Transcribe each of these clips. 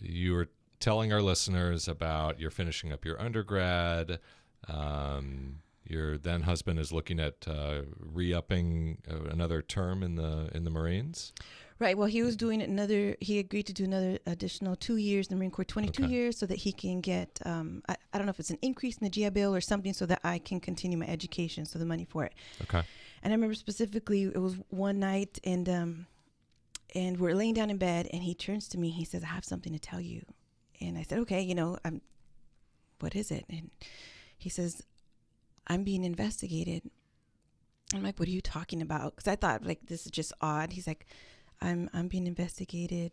you were telling our listeners about you're finishing up your undergrad. Your then husband is looking at re-upping another term in the Marines. Right. Well, he was doing another. He agreed to do another additional 2 years in the Marine Corps, 22 Okay. years, so that he can get. I don't know if it's an increase in the GI Bill or something, so that I can continue my education. So the money for it. Okay. And I remember specifically, it was one night, and we're laying down in bed, and he turns to me. He says, "I have something to tell you," and I said, "Okay, what is it?" And he says, "I'm being investigated." I'm like, "What are you talking about?" Because I thought, like, this is just odd. He's like, I'm being investigated.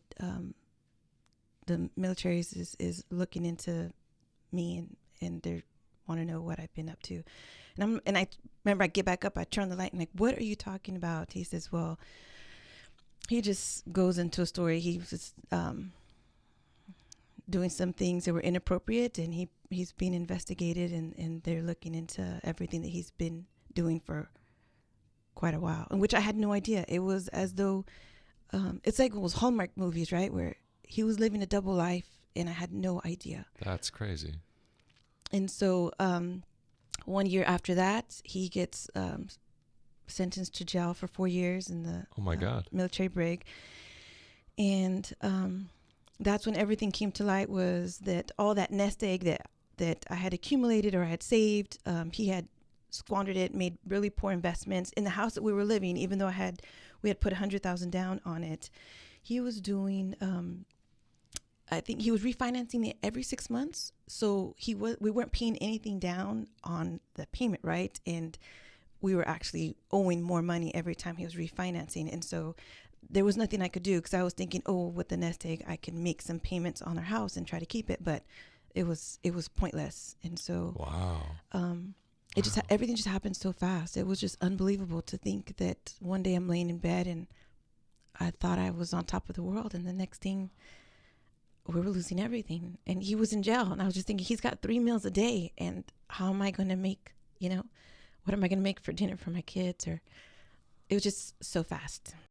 The military is looking into me, and they want to know what I've been up to. And I remember I get back up, I turn the light, and like, "What are you talking about?" He says, "Well," he just goes into a story. He was doing some things that were inappropriate, and he's being investigated, and they're looking into everything that he's been doing for quite a while, and which I had no idea. It was as though it's like those Hallmark movies, right, where he was living a double life, and I had no idea. That's crazy. And so 1 year after that, he gets sentenced to jail for 4 years in the Oh my God. military brig. And that's when everything came to light, was that all that nest egg that I had accumulated or I had saved, he had squandered it, made really poor investments in the house that we were living, even though we had put $100,000 down on it. He was doing, I think he was refinancing it every 6 months. So we weren't paying anything down on the payment, right? And we were actually owing more money every time he was refinancing. And so there was nothing I could do, because I was thinking, oh, with the nest egg, I can make some payments on our house and try to keep it. But it was pointless. And so, Wow. everything just happened so fast. It was just unbelievable to think that one day I'm laying in bed and I thought I was on top of the world, and the next thing, we were losing everything. And he was in jail, and I was just thinking, he's got 3 meals a day, and how am I going to make, what am I going to make for dinner for my kids? Or it was just so fast.